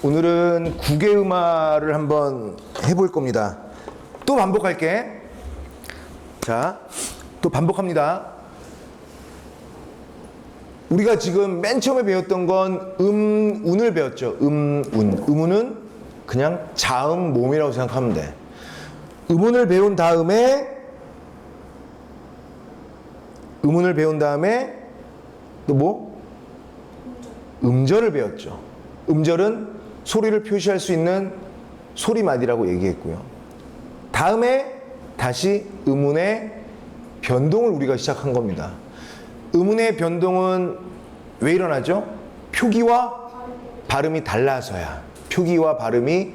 오늘은 국외음화를 한번 해볼 겁니다. 또 반복할게. 자, 또 반복합니다. 우리가 지금 맨 처음에 배웠던 건 운을 배웠죠. 운. 음운은 그냥 자음 몸이라고 생각하면 돼. 음운을 배운 다음에 또 뭐? 음절을 배웠죠. 음절은 소리를 표시할 수 있는 소리마디라고 얘기했고요. 다음에 다시 음운의 변동을 우리가 시작한 겁니다. 음운의 변동은 왜 일어나죠? 표기와 발음이 달라서야. 표기와 발음이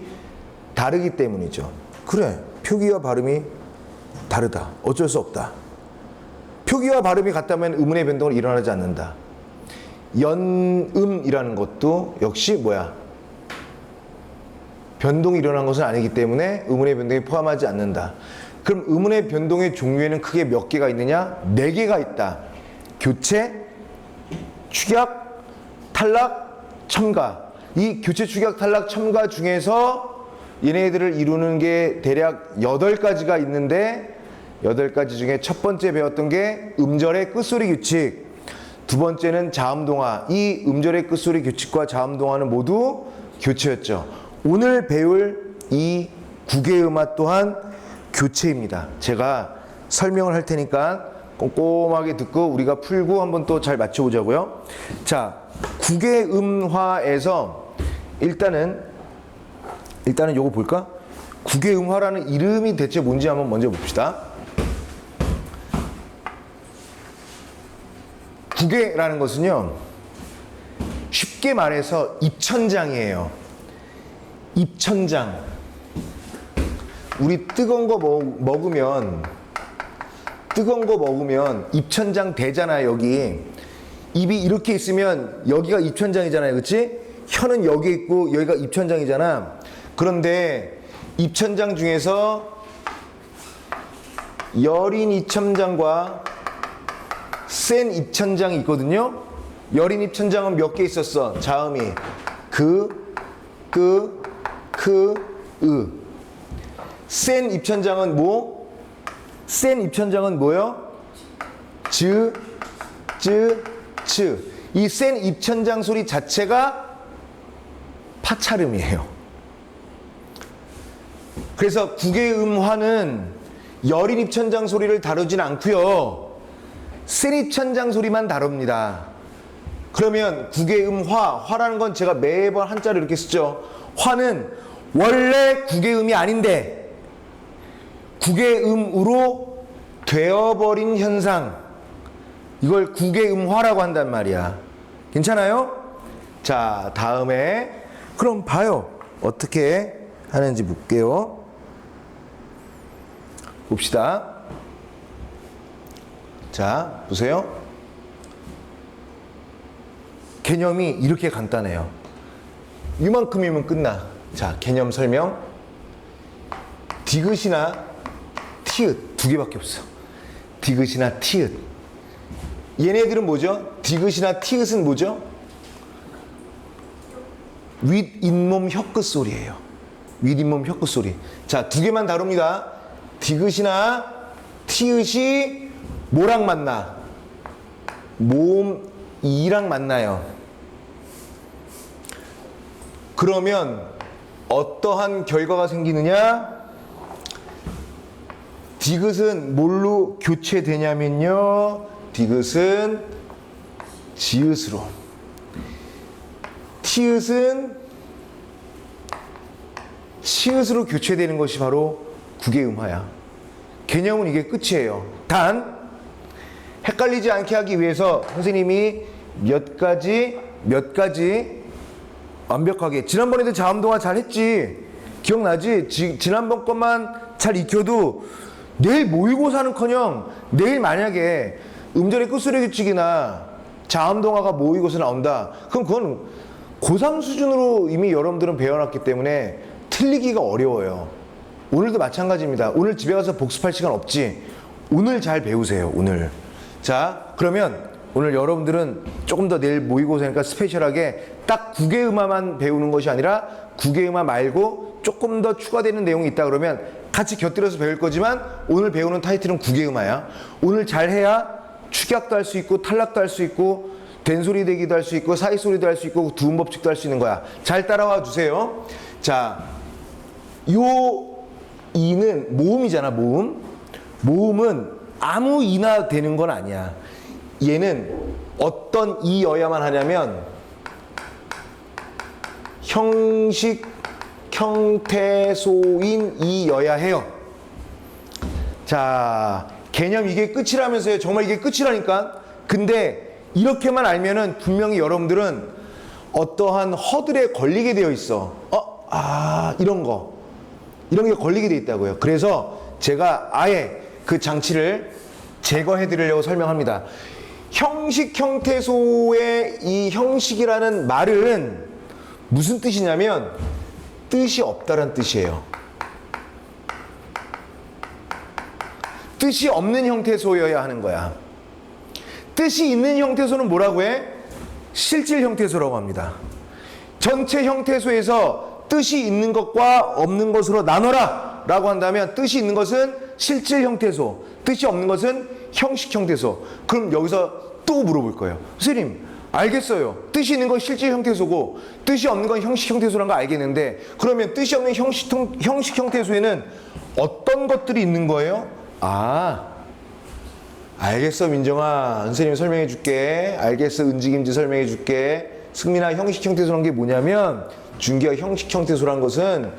다르기 때문이죠. 그래, 표기와 발음이 다르다. 어쩔 수 없다. 표기와 발음이 같다면 음운의 변동은 일어나지 않는다. 연음이라는 것도 역시 뭐야? 변동이 일어난 것은 아니기 때문에 음운의 변동이 포함하지 않는다. 그럼 음운의 변동의 종류에는 크게 몇 개가 있느냐? 4개가 있다. 교체, 축약, 탈락, 첨가. 이 교체, 축약, 탈락, 첨가 중에서 얘네들을 이루는 게 대략 8가지가 있는데 8가지 중에 첫 번째 배웠던 게 음절의 끝소리 규칙, 두 번째는 자음동화. 이 음절의 끝소리 규칙과 자음동화는 모두 교체였죠. 오늘 배울 이 국외음화 또한 교체입니다. 제가 설명을 할 테니까 꼼꼼하게 듣고 우리가 풀고 한번 또 잘 맞춰보자고요. 자, 국외음화에서 일단은 요거 볼까? 국외음화라는 이름이 대체 뭔지 한번 먼저 봅시다. 국외라는 것은요, 쉽게 말해서 입천장이에요. 입천장. 우리 뜨거운 거 먹으면 입천장 되잖아요. 여기 입이 이렇게 있으면 여기가 입천장이잖아요. 그렇지? 혀는 여기 있고 여기가 입천장이잖아. 그런데 입천장 중에서 여린 입천장과 센 입천장이 있거든요. 여린 입천장은 몇 개 있었어? 자음이 으. 센 입천장은 뭐? 센 입천장은 뭐요? 즈, 츠. 이 센 입천장 소리 자체가 파찰음이에요. 그래서 국외음화는 여린 입천장 소리를 다루진 않고요. 센 입천장 소리만 다룹니다. 그러면 국외음화, 화라는 건 제가 매번 한자로 이렇게 쓰죠. 화는 원래 국외음이 아닌데 국외음으로 되어버린 현상, 이걸 국외음화라고 한단 말이야. 괜찮아요? 자, 다음에 그럼 봐요. 어떻게 하는지 볼게요. 봅시다. 자, 보세요. 개념이 이렇게 간단해요. 이만큼이면 끝나. 자, 개념 설명. 디귿이나 티읕 2개밖에 없어. 디귿이나 티읕. 얘네들은 뭐죠? 디귿이나 티읕은 뭐죠? 윗잇몸 혀끝 소리예요. 윗잇몸 혀끝 소리. 자, 2개만 다룹니다. 디귿이나 티읕이 뭐랑 만나? 모음 이랑 만나요. 그러면 어떠한 결과가 생기느냐? 디귿은 뭘로 교체되냐면요, 디귿은 지읒으로, 티읕은 치읒으로 교체되는 것이 바로 국외음화야. 개념은 이게 끝이에요. 단 헷갈리지 않게 하기 위해서 선생님이 몇 가지 완벽하게, 지난번에도 자음동화 잘 했지? 기억나지? 지난번 것만 잘 익혀도 내일 모의고사는커녕 내일 만약에 음절의 끝소리 규칙이나 자음동화가 모의고사 나온다. 그럼 그건 고3 수준으로 이미 여러분들은 배워놨기 때문에 틀리기가 어려워요. 오늘도 마찬가지입니다. 오늘 집에 가서 복습할 시간 없지? 오늘 잘 배우세요. 오늘. 자, 그러면 오늘 여러분들은 조금 더 내일 모의고사니까 스페셜하게 딱 국외음화만 배우는 것이 아니라 국외음화 말고 조금 더 추가되는 내용이 있다 그러면 같이 곁들여서 배울 거지만 오늘 배우는 타이틀은 국외음화야. 오늘 잘해야 축약도 할 수 있고 탈락도 할 수 있고 된소리 대기도 할 수 있고 사이소리도 할 수 있고 두음법칙도 할 수 있는 거야. 잘 따라와 주세요. 자, 요 이는 모음이잖아. 모음은 아무 이나 되는 건 아니야. 얘는 어떤 이여야만 하냐면 형식 형태소인 이여야 해요. 자, 개념 이게 끝이라면서요. 정말 이게 끝이라니까. 근데 이렇게만 알면은 분명히 여러분들은 어떠한 허들에 걸리게 되어 있어. 이런 게 걸리게 되어 있다고요. 그래서 제가 아예 그 장치를 제거해 드리려고 설명합니다. 형식 형태소의 이 형식이라는 말은 무슨 뜻이냐면 뜻이 없다란 뜻이에요. 뜻이 없는 형태소여야 하는 거야. 뜻이 있는 형태소는 뭐라고 해? 실질 형태소라고 합니다. 전체 형태소에서 뜻이 있는 것과 없는 것으로 나눠라 라고 한다면 뜻이 있는 것은 실질 형태소, 뜻이 없는 것은 형식 형태소. 그럼 여기서 또 물어볼 거예요. 선생님, 알겠어요. 뜻이 있는 건 실질 형태소고 뜻이 없는 건 형식 형태소라는 거 알겠는데 그러면 뜻이 없는 형식 형태소에는 어떤 것들이 있는 거예요? 알겠어 민정아. 선생님이 설명해 줄게. 알겠어 은지김지 설명해 줄게. 승민아, 형식 형태소란 게 뭐냐면 준기가 형식 형태소란 것은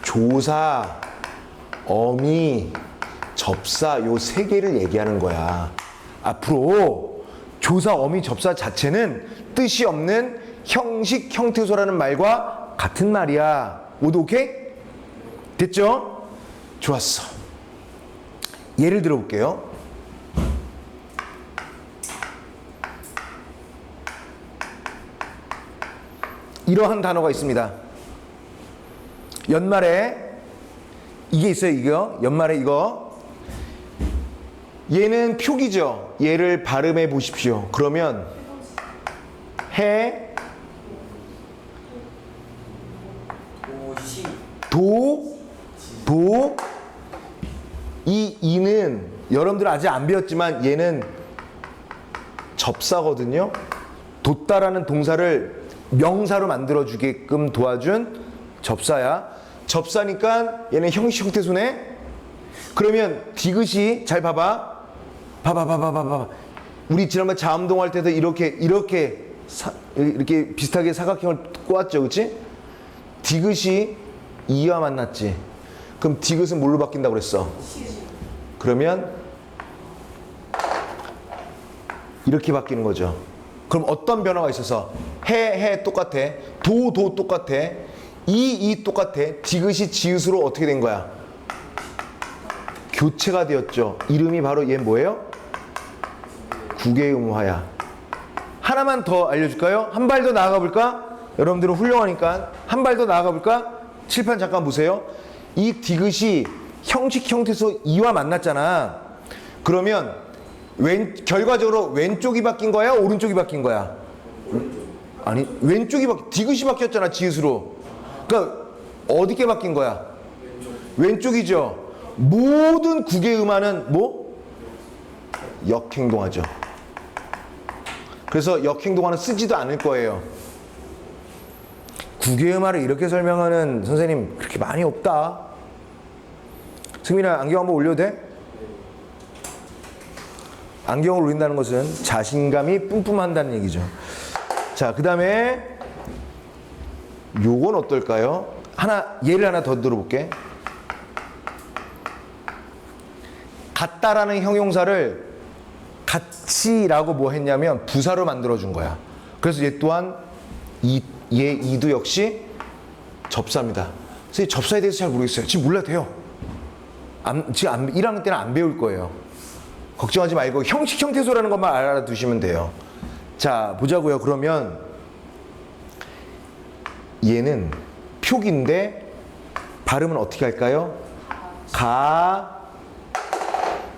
조사, 어미, 접사 요 세 개를 얘기하는 거야. 앞으로 조사, 어미, 접사 자체는 뜻이 없는 형식 형태소라는 말과 같은 말이야. 모두 오케이? 됐죠? 좋았어. 예를 들어볼게요. 이러한 단어가 있습니다. 연말에 이게 있어요. 이거 연말에 이거 얘는 표기죠. 얘를 발음해 보십시오. 그러면 해 도 이 이는 여러분들 아직 안 배웠지만 얘는 접사거든요. 돋다라는 동사를 명사로 만들어주게끔 도와준 접사야. 접사니까 얘는 형식 형태소네. 그러면 디귿이 잘 봐봐. 우리 지난번 자음동 할 때도 이렇게 비슷하게 사각형을 꼬았죠, 그렇지? 디귿이 이와 만났지. 그럼 디귿은 뭘로 바뀐다고 그랬어? 그러면 이렇게 바뀌는 거죠. 그럼 어떤 변화가 있어서 해 똑같아, 도 똑같아, 이 똑같아, 디귿이 지읒으로 어떻게 된 거야? 교체가 되었죠. 이름이 바로 얘 뭐예요? 국외음화야. 하나만 더 알려줄까요? 한 발 더 나아가 볼까? 여러분들은 훌륭하니까 한 발 더 나아가 볼까? 칠판 잠깐 보세요. 이 디귿이 형식 형태소 이와 만났잖아. 그러면 결과적으로 왼쪽이 바뀐 거야? 오른쪽이 바뀐 거야? 아니, 왼쪽이 디귿이 바뀌었잖아, 지읒으로. 그러니까 어디게 바뀐 거야? 왼쪽이죠. 모든 국외음화는 뭐? 역행동하죠. 그래서 역행동화는 쓰지도 않을 거예요. 국외음화를 이렇게 설명하는 선생님 그렇게 많이 없다. 승민아, 안경 한번 올려도 돼? 안경을 올린다는 것은 자신감이 뿜뿜한다는 얘기죠. 자, 그 다음에 요건 어떨까요? 예를 하나 더 들어볼게. 같다라는 형용사를 같이라고 뭐 했냐면 부사로 만들어준 거야. 그래서 얘 또한 이도 역시 접사입니다. 선생님, 접사에 대해서 잘 모르겠어요. 지금 몰라도 돼요. 지금 1학년 때는 안 배울 거예요. 걱정하지 말고 형식 형태소라는 것만 알아두시면 돼요. 자, 보자고요. 그러면 얘는 표기인데 발음은 어떻게 할까요?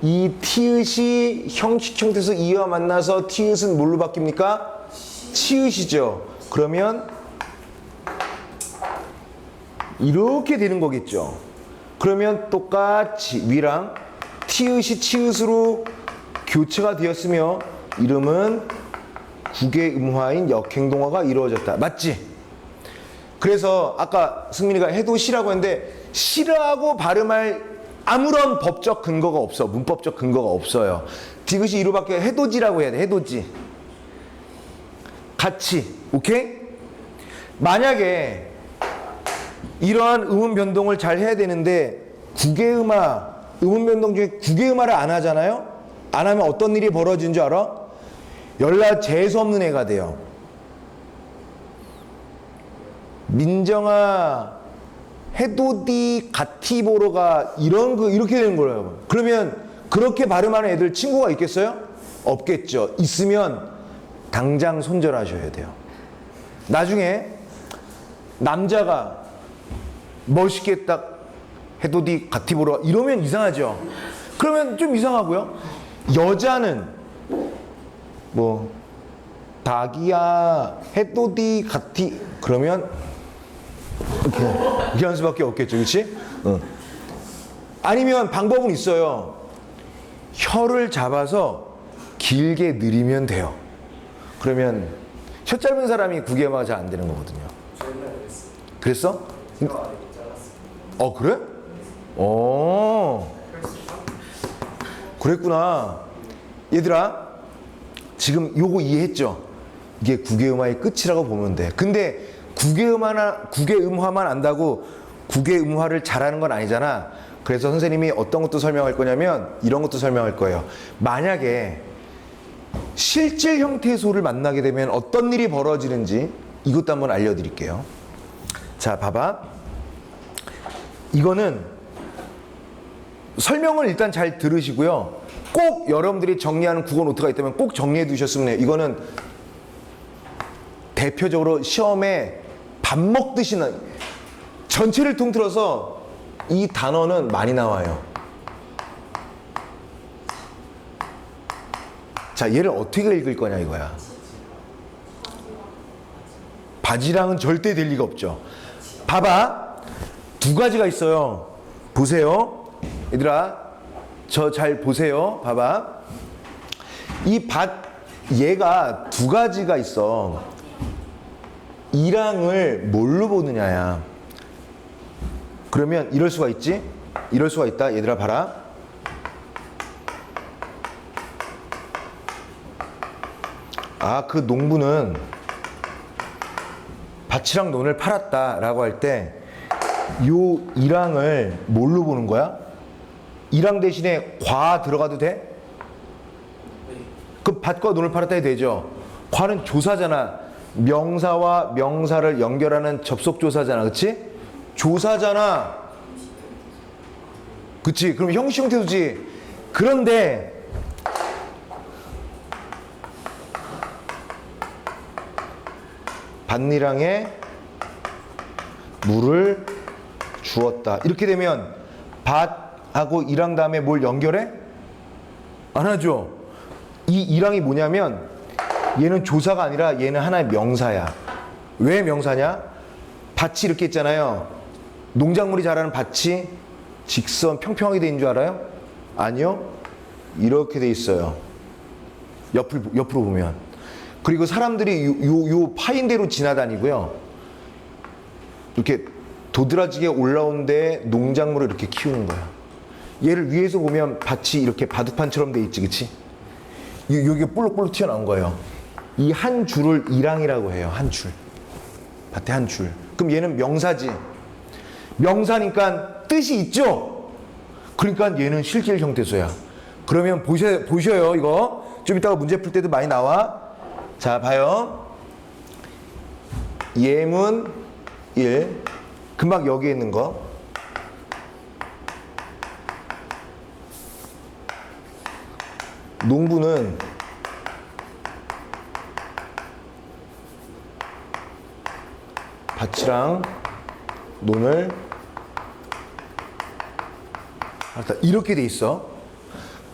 이 티읕이 형식 형태에서 이와 만나서 티읕은 뭘로 바뀝니까? 치읓이죠. 그러면 이렇게 되는 거겠죠. 그러면 똑같이 위랑 티읕이 치읓으로 교체가 되었으며 이름은 국외음화인 역행동화가 이루어졌다. 맞지? 그래서 아까 승민이가 해도시라고 했는데 시라고 발음할 아무런 법적 근거가 없어. 문법적 근거가 없어요. 디귿이 이로 바뀌어 해도지라고 해야 돼. 해도지. 같이. 오케이? 만약에 이러한 음운 변동을 잘 해야 되는데 국외음화, 음운 변동 중에 국외음화를 안 하잖아요? 안 하면 어떤 일이 벌어지는 줄 알아? 연락 재수 없는 애가 돼요. 민정아, 해도디 가티보로가 이런 거 이렇게 되는 거예요. 그러면 그렇게 발음하는 애들 친구가 있겠어요? 없겠죠. 있으면 당장 손절하셔야 돼요. 나중에 남자가 멋있게 딱 해도디 가티보로 이러면 이상하죠. 그러면 좀 이상하고요. 여자는 뭐 닭이야 해도디 가티 그러면 이렇게 할 수밖에 없겠죠. 그렇지? 아니면 방법은 있어요. 혀를 잡아서 길게 느리면 돼요. 그러면 혀 짧은 사람이 국외음화가 잘 안 되는 거거든요. 그랬어? 그래? 그랬구나. 얘들아, 지금 요거 이해했죠? 이게 국외음화의 끝이라고 보면 돼. 근데 국외음화만 안다고 국외음화를 잘하는 건 아니잖아. 그래서 선생님이 어떤 것도 설명할 거냐면 이런 것도 설명할 거예요. 만약에 실질 형태의 소를 만나게 되면 어떤 일이 벌어지는지 이것도 한번 알려드릴게요. 자, 봐봐. 이거는 설명을 일단 잘 들으시고요. 꼭 여러분들이 정리하는 국어 노트가 있다면 꼭 정리해 두셨으면 해요. 이거는 대표적으로 시험에 밥 먹듯이 전체를 통틀어서 이 단어는 많이 나와요. 자, 얘를 어떻게 읽을 거냐 이거야. 바지랑은 절대 될 리가 없죠. 봐봐. 두 가지가 있어요. 보세요. 얘들아, 저 잘 보세요. 봐봐. 얘가 두 가지가 있어. 이랑을 뭘로 보느냐야. 그러면 이럴 수가 있지? 이럴 수가 있다. 얘들아 봐라. 그 농부는 밭이랑 논을 팔았다라고 할 때 요 이랑을 뭘로 보는 거야? 이랑 대신에 과 들어가도 돼? 그 밭과 논을 팔았다 해도 되죠. 과는 조사잖아. 명사와 명사를 연결하는 접속조사잖아. 그치? 조사잖아. 그치? 그럼 형식 형태도지. 그런데 밭니랑에 물을 주었다. 이렇게 되면 밭하고 이랑 다음에 뭘 연결해? 안 하죠. 이 이랑이 뭐냐면 얘는 조사가 아니라 얘는 하나의 명사야. 왜 명사냐? 밭이 이렇게 있잖아요. 농작물이 자라는 밭이 직선 평평하게 돼 있는 줄 알아요? 아니요. 이렇게 돼 있어요. 옆으로 보면. 그리고 사람들이 요 파인대로 지나다니고요. 이렇게 도드라지게 올라온 데 농작물을 이렇게 키우는 거야. 얘를 위에서 보면 밭이 이렇게 바둑판처럼 돼 있지, 그치? 여기가 볼록볼록 튀어나온 거예요. 이 한 줄을 이랑이라고 해요. 한 줄. 밭에 한 줄. 그럼 얘는 명사지. 명사니까 뜻이 있죠? 그러니까 얘는 실질 형태소야. 그러면 보셔요, 이거. 좀 이따가 문제 풀 때도 많이 나와. 자, 봐요. 예문 1. 금방 여기에 있는 거. 농부는 밭이랑 논을 이렇게 돼 있어.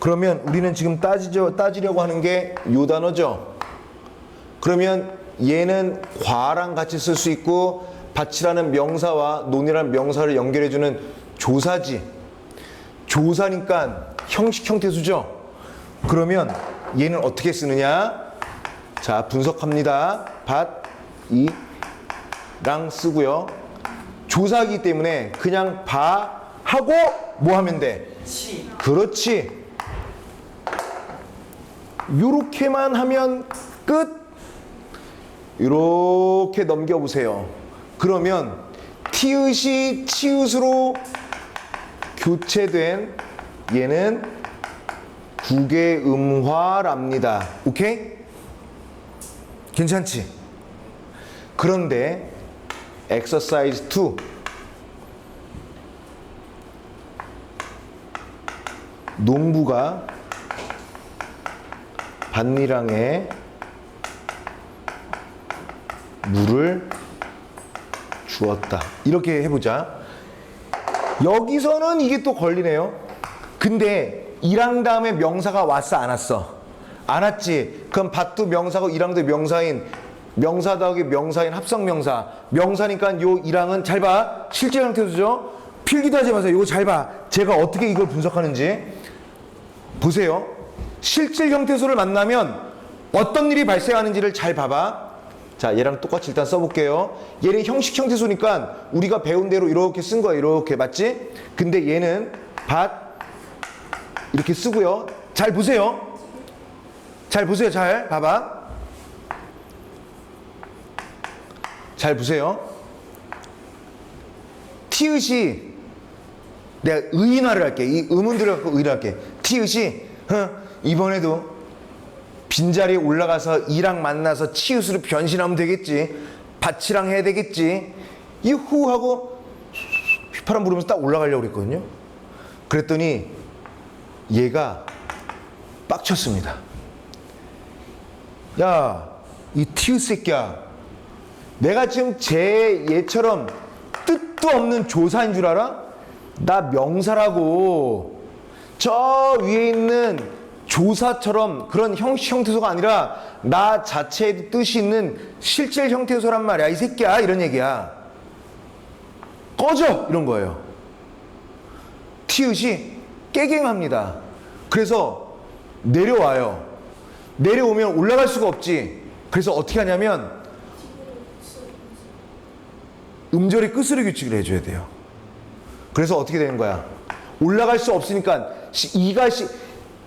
그러면 우리는 지금 따지려고 하는 게 요 단어죠. 그러면 얘는 과랑 같이 쓸 수 있고 밭이라는 명사와 논이라는 명사를 연결해주는 조사지. 조사니까 형식 형태수죠. 그러면 얘는 어떻게 쓰느냐? 자, 분석합니다. 밭이랑 쓰고요. 조사이기 때문에 그냥 봐 하고 뭐 하면 돼? 그렇지. 요렇게만 하면 끝. 요렇게 넘겨보세요. 그러면 티읕이 치읓으로 교체된 얘는 국외음화랍니다. 오케이? 괜찮지? 그런데 exercise 2 농부가 밭미랑에 물을 주었다. 이렇게 해보자. 여기서는 이게 또 걸리네요. 근데 이랑 다음에 명사가 왔어 안 왔어? 안 왔지. 그럼 밭도 명사고 이랑도 명사인 명사 더하기 명사인 합성명사. 명사니까 요 이랑은 잘 봐. 실제 형태수죠. 필기도 하지 마세요. 이거 잘 봐. 제가 어떻게 이걸 분석하는지 보세요. 실질 형태수를 만나면 어떤 일이 발생하는지를 잘 봐봐. 자, 얘랑 똑같이 일단 써볼게요. 얘는 형식 형태수니까 우리가 배운 대로 이렇게 쓴 거야. 이렇게 맞지? 근데 얘는 밭 이렇게 쓰고요. 잘 보세요. 잘 보세요. 잘 봐봐. 잘 보세요. 티읕이 내가 의인화를 할게. 이 의문들을 갖고 의를 할게. 티읕이 이번에도 빈자리에 올라가서 이랑 만나서 치읓으로 변신하면 되겠지. 밭이랑 해야 되겠지. 이 후 하고 휘파람 부르면서 딱 올라가려고 그랬거든요. 그랬더니 얘가 빡쳤습니다. 야, 이 티읕 새끼야. 내가 지금 제 얘처럼 뜻도 없는 조사인 줄 알아? 나 명사라고. 저 위에 있는 조사처럼 그런 형식 형태소가 아니라 나 자체에도 뜻이 있는 실질 형태소란 말이야. 이 새끼야. 이런 얘기야. 꺼져! 이런 거예요. 티읕이 깨갱합니다. 그래서 내려와요. 내려오면 올라갈 수가 없지. 그래서 어떻게 하냐면 음절의 끝으로 규칙을 해줘야 돼요. 그래서 어떻게 되는 거야? 올라갈 수 없으니까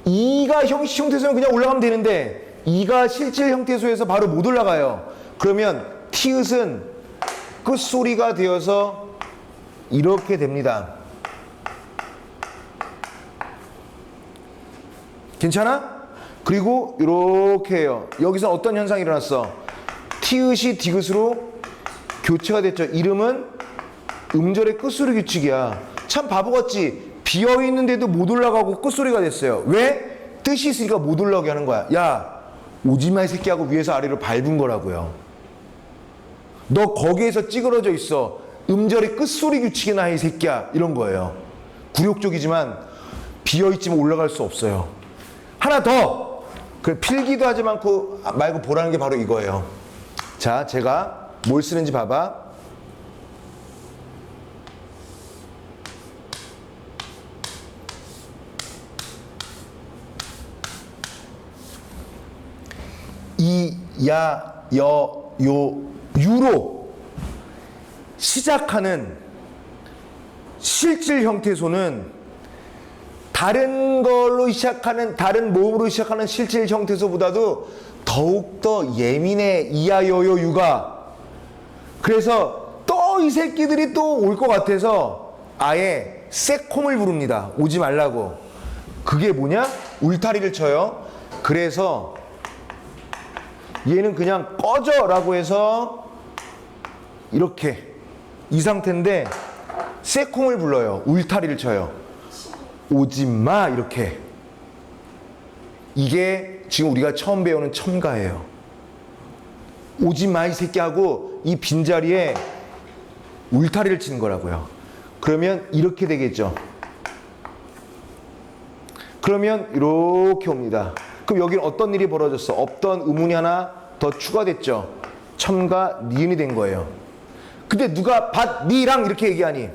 이가 형식 형태소는 그냥 올라가면 되는데 이가 실질 형태소에서 바로 못 올라가요. 그러면 티읕은 끝소리가 되어서 이렇게 됩니다. 괜찮아? 그리고 이렇게 해요. 여기서 어떤 현상이 일어났어? 티읕이 디귿으로 교체가 됐죠. 이름은 음절의 끝소리 규칙이야. 참 바보 같지? 비어있는데도 못 올라가고 끝소리가 됐어요. 왜? 뜻이 있으니까 못 올라가게 하는 거야. 야, 오지마 이 새끼하고 위에서 아래로 밟은 거라고요. 너 거기에서 찌그러져 있어. 음절의 끝소리 규칙이나 해, 이 새끼야. 이런 거예요. 굴욕적이지만 비어있지만 올라갈 수 없어요. 하나 더! 그 필기도 하지 말고 보라는 게 바로 이거예요. 자, 제가 뭘 쓰는지 봐봐. 이, 야, 여, 요, 유로 시작하는 실질 형태소는 다른 걸로 시작하는, 다른 모음으로 시작하는 실질 형태소보다도 더욱더 예민해. 이야, 여, 요, 유가. 그래서 또 이 새끼들이 또 올 것 같아서 아예 새콤을 부릅니다. 오지 말라고. 그게 뭐냐? 울타리를 쳐요. 그래서 얘는 그냥 꺼져 라고 해서 이렇게 이 상태인데 새콤을 불러요. 울타리를 쳐요. 오지마 이렇게. 이게 지금 우리가 처음 배우는 첨가예요. 오지마 이 새끼하고 이 빈자리에 울타리를 치는 거라고요. 그러면 이렇게 되겠죠. 그러면 이렇게 옵니다. 그럼 여기는 어떤 일이 벌어졌어? 없던 의문이 하나 더 추가됐죠. 첨가 니은이 된 거예요. 근데 누가 밭, 니랑 이렇게 얘기하니?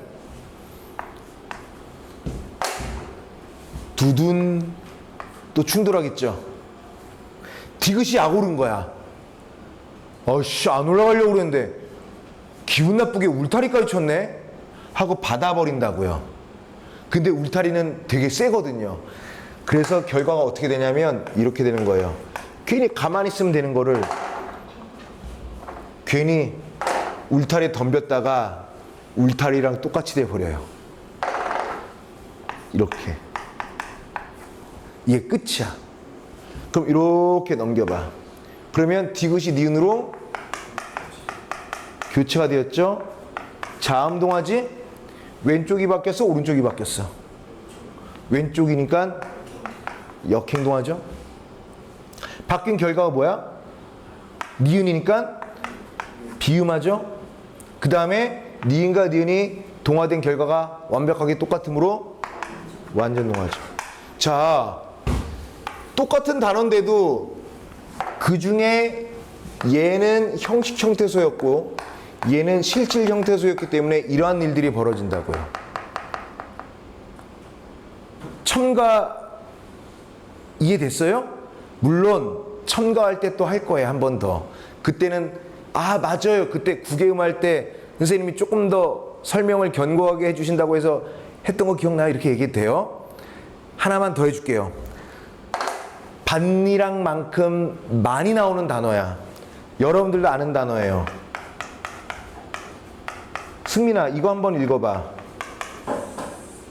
두둔 또 충돌하겠죠. 디귿이 약 오른 거야. 어씨 안 올라가려고 그랬는데 기분 나쁘게 울타리까지 쳤네? 하고 받아버린다고요. 근데 울타리는 되게 세거든요. 그래서 결과가 어떻게 되냐면 이렇게 되는 거예요. 괜히 가만히 있으면 되는 거를 괜히 울타리에 덤볐다가 울타리랑 똑같이 돼버려요. 이렇게. 이게 끝이야. 그럼 이렇게 넘겨봐. 그러면 디귿이 니은으로 교체가 되었죠? 자음동화지? 왼쪽이 바뀌었어? 오른쪽이 바뀌었어? 왼쪽이니까 역행동화죠? 바뀐 결과가 뭐야? 니은이니까 비음하죠? 그 다음에 니은과 니은이 동화된 결과가 완벽하게 똑같으므로 완전동화죠. 자, 똑같은 단어인데도 그 중에 얘는 형식 형태소였고 얘는 실질 형태소였기 때문에 이러한 일들이 벌어진다고요. 첨가 이해됐어요? 물론 첨가할 때 또 할 거예요. 한 번 더. 그때는 아 맞아요. 그때 국외음 할 때 선생님이 조금 더 설명을 견고하게 해주신다고 해서 했던 거 기억나요? 이렇게 얘기해도 돼요. 하나만 더 해줄게요. 반니랑만큼 많이 나오는 단어야. 여러분들도 아는 단어예요. 승민아 이거 한번 읽어봐.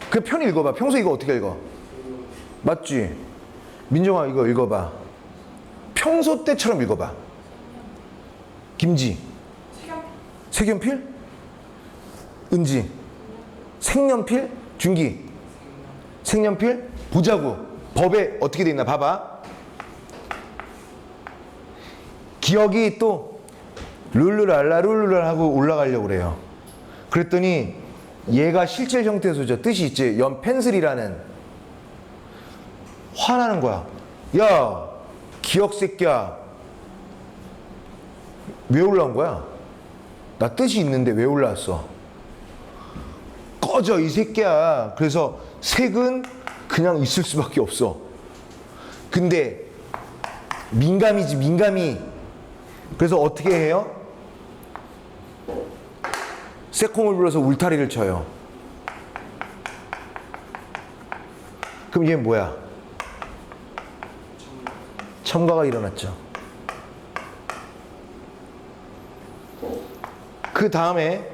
그 편 읽어봐. 평소 이거 어떻게 읽어? 맞지? 민정아 이거 읽어봐. 평소 때처럼 읽어봐. 김지 색연필? 은지 색연필? 준기 색연필? 보자고. 법에 어떻게 돼 있나 봐봐. 기억이 또 룰루랄라 룰루랄 하고 올라가려고 그래요. 그랬더니 얘가 실질 형태소죠. 뜻이 있지. 연 펜슬이라는. 화나는 거야. 야 기억 새끼야 왜 올라온 거야? 나 뜻이 있는데 왜 올라왔어? 꺼져 이 새끼야. 그래서 색은 그냥 있을 수밖에 없어. 근데 민감이지 민감이. 그래서 어떻게 해요? 새콩을 불어서 울타리를 쳐요. 그럼 얘 뭐야? 첨가가 일어났죠. 그 다음에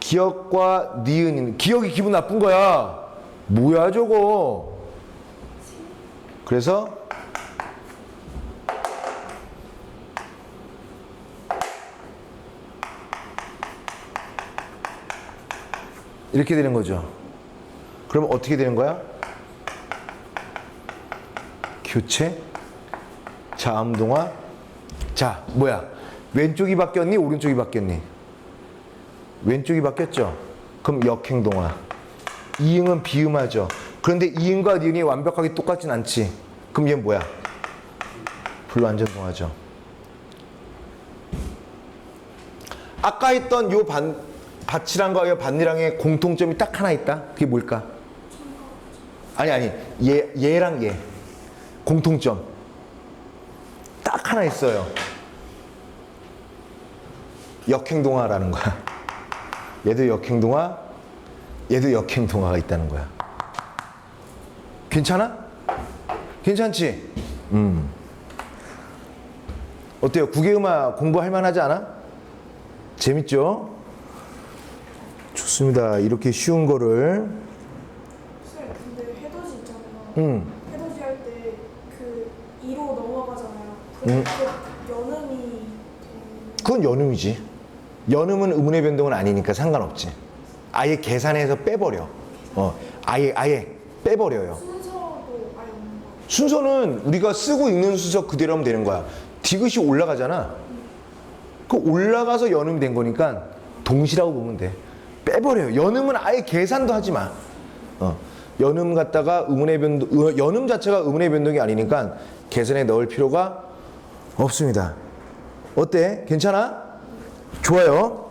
기억과 니은이. 기억이 기분 나쁜 거야. 뭐야 저거. 그래서 이렇게 되는 거죠. 그럼 어떻게 되는 거야? 교체, 자음동화. 자, 뭐야? 왼쪽이 바뀌었니? 오른쪽이 바뀌었니? 왼쪽이 바뀌었죠? 그럼 역행동화. 이응은 비음하죠. 그런데 이응과 니은이 완벽하게 똑같진 않지. 그럼 얘는 뭐야? 불완전동화죠. 아까 했던 요 밭이랑과 요 반니랑의 공통점이 딱 하나 있다. 그게 뭘까? 아니 얘랑 얘 공통점 딱 하나 있어요. 역행동화라는 거야. 얘도 역행동화, 얘도 역행동화가 있다는 거야. 괜찮아? 괜찮지? 어때요? 국외음악 공부할 만하지 않아? 재밌죠? 좋습니다. 이렇게 쉬운 거를. 쌤, 근데 해돋이 있잖아요. 해돋이 할 때 그 2로 넘어가잖아요. 근데 그 연음이 그건 연음이지. 연음은 의문의 변동은 아니니까 상관없지. 아예 계산해서 빼버려. 아예 빼버려요. 순서도 아예 없는 거. 순서는 우리가 쓰고 읽는 순서 그대로 하면 되는 거야. 디귿이 올라가잖아. 그 올라가서 연음이 된 거니까 동시라고 보면 돼. 빼버려요. 연음은 아예 계산도 하지 마. 연음 갖다가 음운의 변동, 연음 자체가 음운의 변동이 아니니까 계산에 넣을 필요가 없습니다. 어때? 괜찮아? 좋아요.